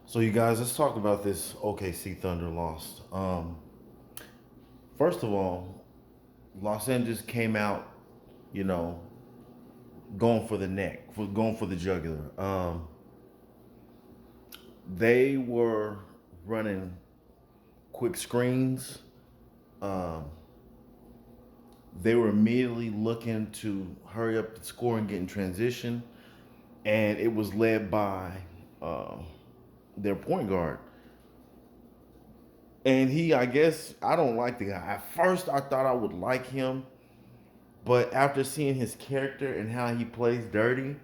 So you guys, let's talk about this OKC Thunder loss. First of all, Los Angeles came out, you know, going for the neck, going for the jugular. They were running quick screens. Um, they were immediately looking to hurry up the score and get in transition, and it was led by uh, their point guard. And I guess, I don't like the guy. At first, I thought I would like him, but after seeing his character and how he plays dirty,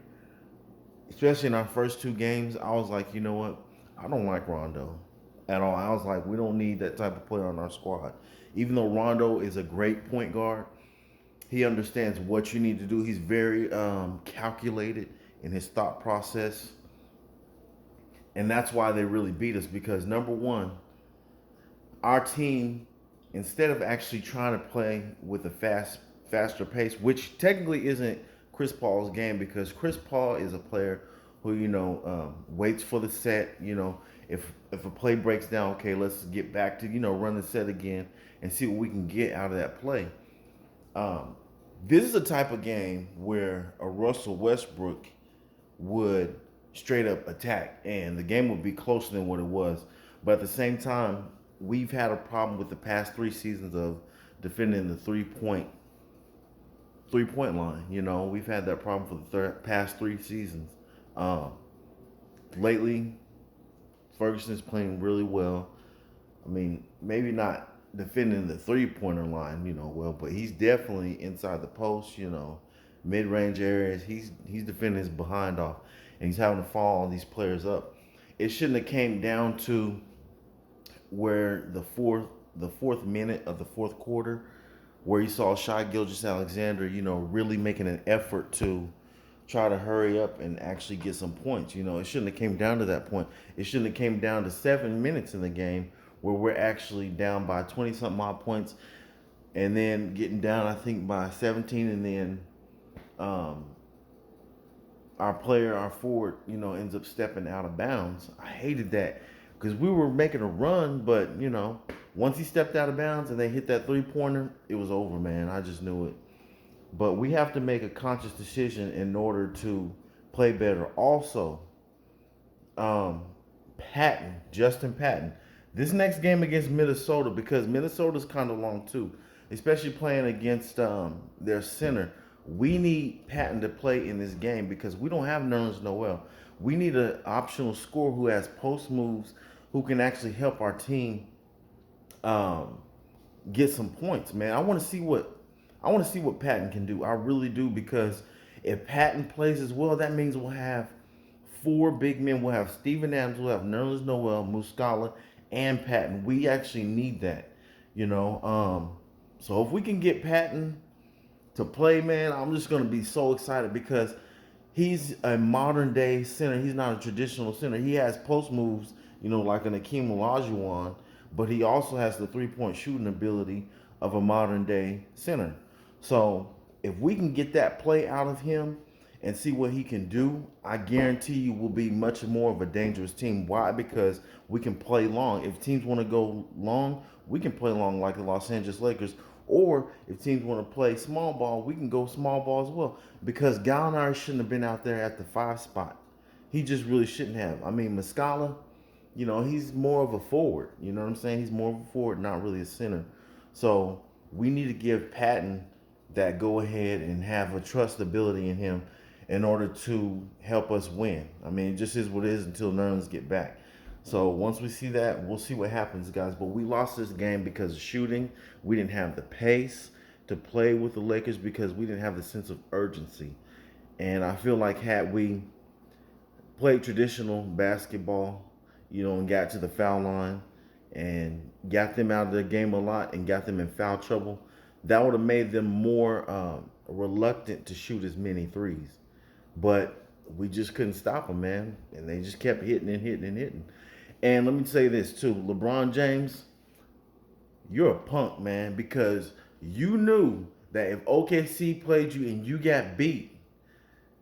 especially in our first two games, I was like, you know what? I don't like Rondo at all. I was like, we don't need that type of player on our squad. Even though Rondo is a great point guard, he understands what you need to do. He's very calculated in his thought process. And that's why they really beat us because, number one, our team, instead of actually trying to play with a faster pace, which technically isn't Chris Paul's game because Chris Paul is a player who waits for the set. If a play breaks down, okay, let's get back to run the set again and see what we can get out of that play. Um, this is a type of game where a Russell Westbrook would straight up attack, and the game would be closer than what it was. But at the same time, we've had a problem with the past 3 seasons of defending the three point line. We've had that problem for the past 3 seasons. Um, Lately, Ferguson is playing really well. I mean, maybe not defending the 3 pointer line, well, but he's definitely inside the post, mid range areas. He's defending his behind off, and he's having to follow these players up. It shouldn't have came down to where the fourth minute of the fourth quarter, where you saw Shai Gilgeous-Alexander, really making an effort to try to hurry up and actually get some points. It shouldn't have came down to that point. It shouldn't have came down to 7 minutes in the game where we're actually down by 20 something odd points, and then getting down I think by 17, and then um, our forward, ends up stepping out of bounds. I hated that because we were making a run, but once he stepped out of bounds and they hit that 3 pointer, it was over, man. I just knew it. But we have to make a conscious decision in order to play better. Also, um, Justin Patton. This next game against Minnesota, because Minnesota's kind of long too, especially playing against their center. We need Patton to play in this game because we don't have Nerlens Noel. We need an optional scorer who has post moves, who can actually help our team um, get some points. Man, I want to see what Patton can do. I really do because if Patton plays as well, that means we'll have four big men. We'll have Steven Adams, we'll have Nerlens Noel, Muscala, and Patton. We actually need that, you know. So if we can get Patton to play, man, I'm just gonna be so excited because he's a modern day center. He's not a traditional center. He has post moves, like an Akeem Olajuwon, but he also has the 3 point shooting ability of a modern day center. So if we can get that play out of him and see what he can do, I guarantee you we'll be much more of a dangerous team. Why? Because we can play long. If teams want to go long, we can play long like the Los Angeles Lakers. Or if teams want to play small ball, we can go small ball as well. Because Gallinari shouldn't have been out there at the 5 spot. He just really shouldn't have. I mean, Muscala, he's more of a forward. You know what I'm saying? He's more of a forward, not really a center. So we need to give Patton that go ahead and have a trustability in him in order to help us win. I mean, it just is what it is until Nerlens get back. So once we see that, we'll see what happens, guys. But we lost this game because of shooting. We didn't have the pace to play with the Lakers because we didn't have the sense of urgency. And I feel like had we played traditional basketball, and got to the foul line and got them out of the game a lot and got them in foul trouble, that would have made them more reluctant to shoot as many threes. But we just couldn't stop them, man. And they just kept hitting and hitting and hitting. And let me say this too, LeBron James, you're a punk, man, because you knew that if OKC played you and you got beat,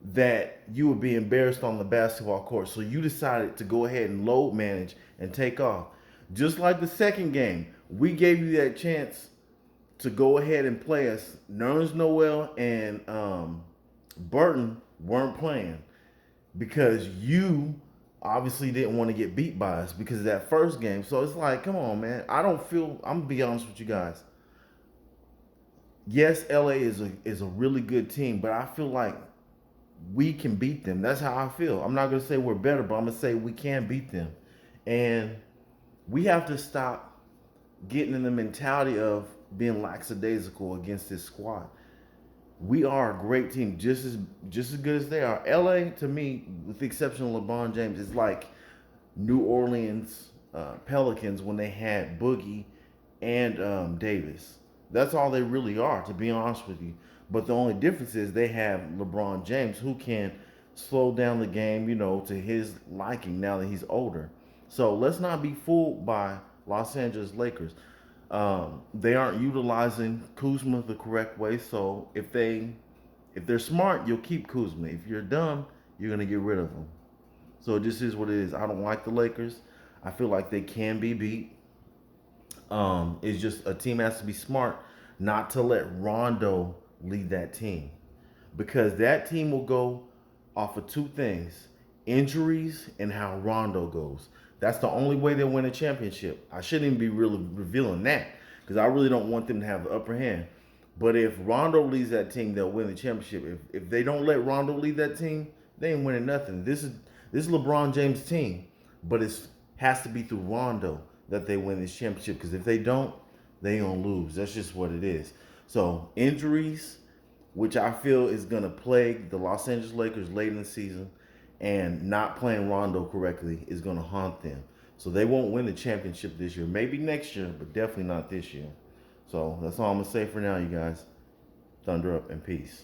that you would be embarrassed on the basketball court. So you decided to go ahead and load manage and take off. Just like the second game, we gave you that chance to go ahead and play us. Nerns Noel and Burton weren't playing because you obviously didn't want to get beat by us because of that first game. So it's like, come on, man. I don't feel. I'm gonna be honest with you guys. Yes, LA is a really good team, but I feel like we can beat them. That's how I feel. I'm not gonna say we're better, but I'm gonna say we can beat them, and we have to stop getting in the mentality of being lackadaisical against this squad. We are a great team, just as good as they are. LA, to me, with the exception of LeBron James, is like New Orleans Pelicans when they had Boogie and Davis. That's all they really are, to be honest with you. But the only difference is they have LeBron James who can slow down the game, to his liking now that he's older. So let's not be fooled by Los Angeles Lakers. They aren't utilizing Kuzma the correct way. So if they're smart, you'll keep Kuzma. If you're dumb, you're gonna get rid of him. So it just is what it is. I don't like the Lakers. I feel like they can be beat. It's just a team has to be smart not to let Rondo lead that team because that team will go off of two things: injuries and how Rondo goes. That's the only way they win a championship. I shouldn't even be really revealing that because I really don't want them to have the upper hand. But if Rondo leads that team, they'll win the championship. If they don't let Rondo lead that team, they ain't winning nothing. This is LeBron James' team, but it has to be through Rondo that they win this championship. Because if they don't, they gonna lose. That's just what it is. So injuries, which I feel is gonna plague the Los Angeles Lakers late in the season, and not playing Rondo correctly is gonna haunt them. So they won't win the championship this year. Maybe next year, but definitely not this year. So that's all I'm gonna say for now, you guys. Thunder up and peace.